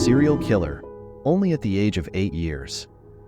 serial killer, only at the age of 8 years.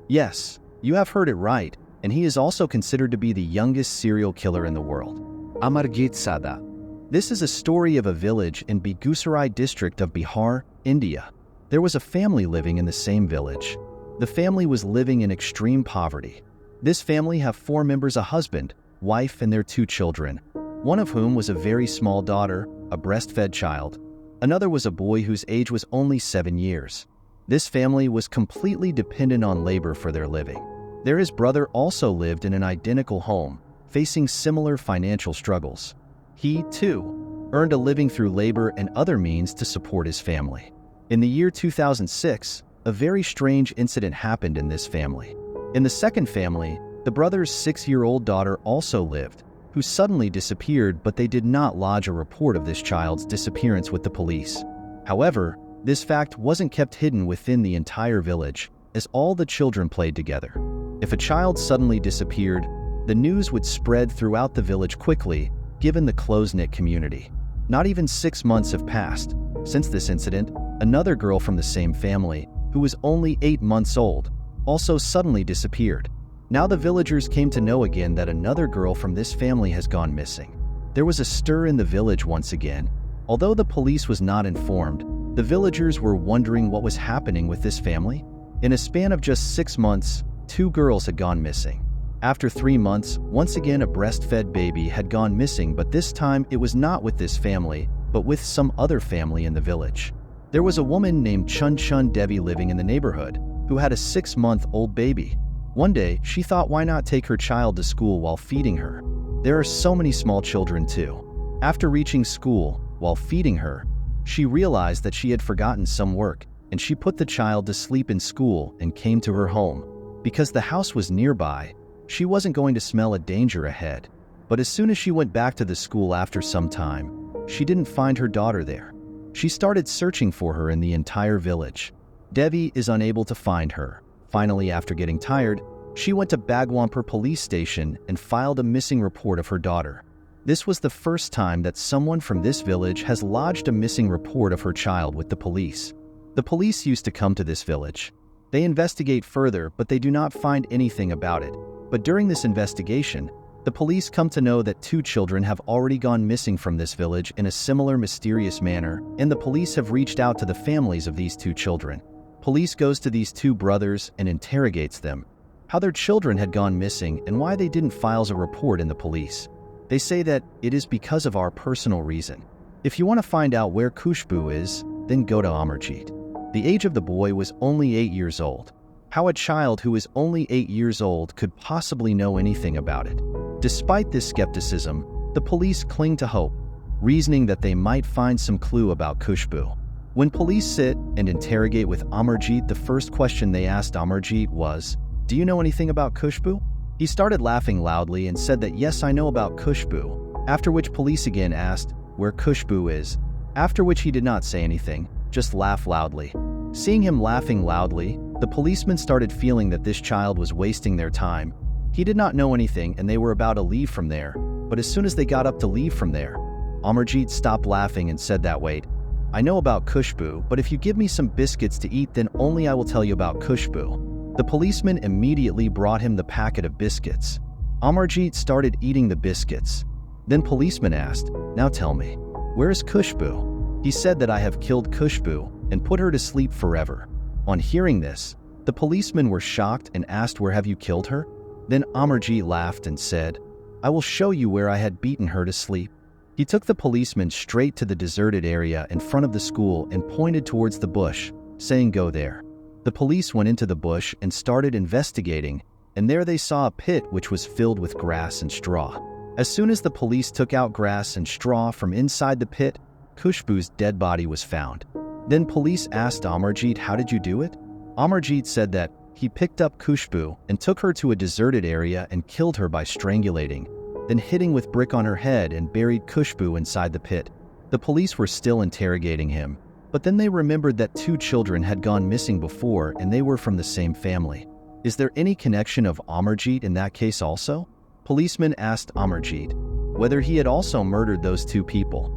Yes, you have heard it right, and he is also considered to be the youngest serial killer in the world. Amarjeet Sada. This is a story of a village in Begusarai district of Bihar, India. There was a family living in the same village. The family was living in extreme poverty. This family have 4 members: a husband, wife, and their 2 children, one of whom was a very small daughter, a breastfed child. Another was a boy whose age was only 7 years. This family was completely dependent on labor for their living. His brother also lived in an identical home, facing similar financial struggles. He, too, earned a living through labor and other means to support his family. In the year 2006, a very strange incident happened in this family. In the second family, the brother's 6-year-old daughter also lived, who suddenly disappeared, but they did not lodge a report of this child's disappearance with the police. However, this fact wasn't kept hidden within the entire village, as all the children played together. If a child suddenly disappeared, the news would spread throughout the village quickly, given the close-knit community. Not even 6 months have passed since this incident. Another girl from the same family, who was only 8 months old, also suddenly disappeared. Now the villagers came to know again that another girl from this family has gone missing. There was a stir in the village once again. Although the police was not informed, the villagers were wondering what was happening with this family. In a span of just 6 months, 2 girls had gone missing. After 3 months, once again a breastfed baby had gone missing, but this time it was not with this family, but with some other family in the village. There was a woman named Chun Devi living in the neighborhood, who had a 6-month-old baby. One day, she thought, why not take her child to school while feeding her? There are so many small children too. After reaching school, while feeding her, she realized that she had forgotten some work, and she put the child to sleep in school and came to her home. Because the house was nearby, she wasn't going to smell a danger ahead. But as soon as she went back to the school after some time, she didn't find her daughter there. She started searching for her in the entire village. Devi is unable to find her. Finally, after getting tired, she went to Bagwampur police station and filed a missing report of her daughter. This was the first time that someone from this village has lodged a missing report of her child with the police. The police used to come to this village. They investigate further, but they do not find anything about it. But during this investigation, the police come to know that 2 children have already gone missing from this village in a similar mysterious manner, and the police have reached out to the families of these 2 children. Police goes to these 2 brothers and interrogates them, how their children had gone missing and why they didn't file a report in the police. They say that it is because of our personal reason. If you want to find out where Khushbu is, then go to Amarjeet. The age of the boy was only 8 years old. How a child who is only 8 years old could possibly know anything about it? Despite this skepticism, the police cling to hope, reasoning that they might find some clue about Khushbu. When police sit and interrogate with Amarjeet, the first question they asked Amarjeet was, "Do you know anything about Khushbu?" He started laughing loudly and said that, "Yes, I know about Khushbu," after which police again asked where Khushbu is, after which he did not say anything, just laugh loudly. Seeing him laughing loudly, the policeman started feeling that this child was wasting their time. He did not know anything and they were about to leave from there, but as soon as they got up to leave from there, Amarjeet stopped laughing and said that, "Wait, I know about Khushbu, but if you give me some biscuits to eat, then only I will tell you about Khushbu." The policeman immediately brought him the packet of biscuits. Amarjeet started eating the biscuits. Then policeman asked, "Now tell me, where is Khushbu?" He said that, "I have killed Khushbu and put her to sleep forever." On hearing this, the policemen were shocked and asked, "Where have you killed her?" Then Amarjeet laughed and said, "I will show you where I had beaten her to sleep." He took the policeman straight to the deserted area in front of the school and pointed towards the bush, saying, "Go there." The police went into the bush and started investigating, and there they saw a pit which was filled with grass and straw. As soon as the police took out grass and straw from inside the pit, Khushbu's dead body was found. Then police asked Amarjeet, "How did you do it?" Amarjeet said that he picked up Khushbu and took her to a deserted area and killed her by strangulating, then hitting with brick on her head and buried Khushbu inside the pit. The police were still interrogating him, but then they remembered that 2 children had gone missing before and they were from the same family. Is there any connection of Amarjeet in that case also? Policemen asked Amarjeet whether he had also murdered those 2 people.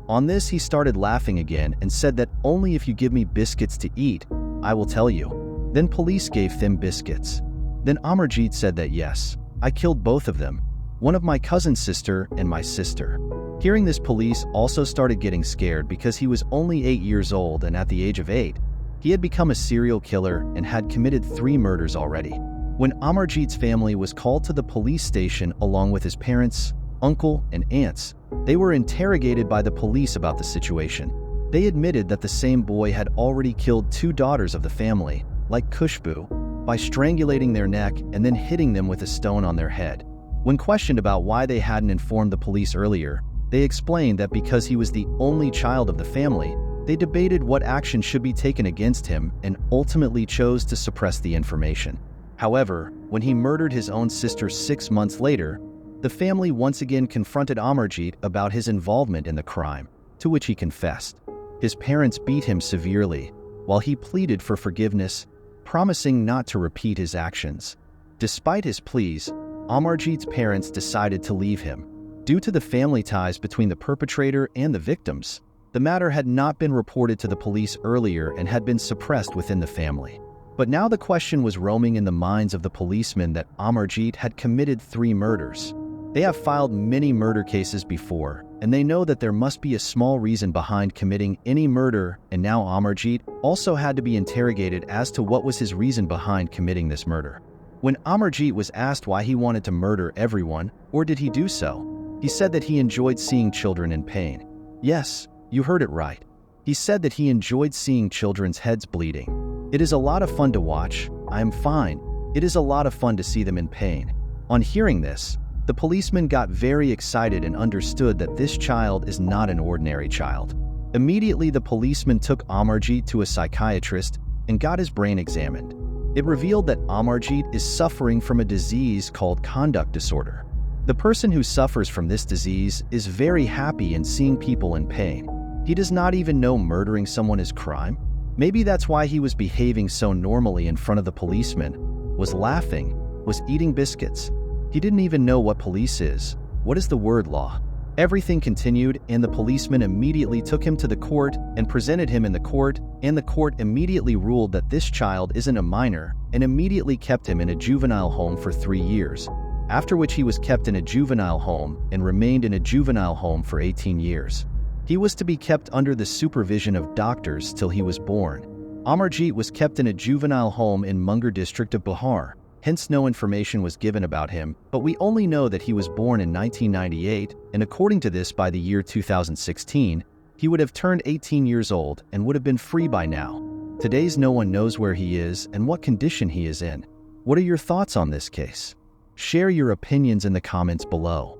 On this, he started laughing again and said that only if you give me biscuits to eat, I will tell you. Then police gave him biscuits. Then Amarjeet said that yes, I killed both of them, one of my cousin's sister and my sister. Hearing this, police also started getting scared because he was only 8 years old, and at the age of 8, he had become a serial killer and had committed 3 murders already. When Amarjeet's family was called to the police station along with his parents, uncle, and aunts, they were interrogated by the police about the situation. They admitted that the same boy had already killed 2 daughters of the family, like Khushbu, by strangulating their neck and then hitting them with a stone on their head. When questioned about why they hadn't informed the police earlier, they explained that because he was the only child of the family, they debated what action should be taken against him and ultimately chose to suppress the information. However, when he murdered his own sister 6 months later, the family once again confronted Amarjeet about his involvement in the crime, to which he confessed. His parents beat him severely, while he pleaded for forgiveness, promising not to repeat his actions. Despite his pleas, Amarjeet's parents decided to leave him. Due to the family ties between the perpetrator and the victims, the matter had not been reported to the police earlier and had been suppressed within the family. But now the question was roaming in the minds of the policemen that Amarjeet had committed 3 murders. They have filed many murder cases before, and they know that there must be a small reason behind committing any murder, and now Amarjeet also had to be interrogated as to what was his reason behind committing this murder. When Amarjeet was asked why he wanted to murder everyone, or did he do so, he said that he enjoyed seeing children in pain. Yes, you heard it right. He said that he enjoyed seeing children's heads bleeding. It is a lot of fun to watch. I am fine. It is a lot of fun to see them in pain. On hearing this, the policeman got very excited and understood that this child is not an ordinary child. Immediately, the policeman took Amarjeet to a psychiatrist and got his brain examined. It revealed that Amarjeet is suffering from a disease called conduct disorder. The person who suffers from this disease is very happy in seeing people in pain. He does not even know murdering someone is crime. Maybe that's why he was behaving so normally in front of the policeman, was laughing, was eating biscuits. He didn't even know what police is. What is the word law? Everything continued, and the policeman immediately took him to the court and presented him in the court, and the court immediately ruled that this child isn't a minor and immediately kept him in a juvenile home for 3 years, after which he was kept in a juvenile home and remained in a juvenile home for 18 years. He was to be kept under the supervision of doctors till he was born. Amarjeet was kept in a juvenile home in Munger district of Bihar. Hence no information was given about him, but we only know that he was born in 1998, and according to this, by the year 2016, he would have turned 18 years old and would have been free by now. Today's no one knows where he is and what condition he is in. What are your thoughts on this case? Share your opinions in the comments below.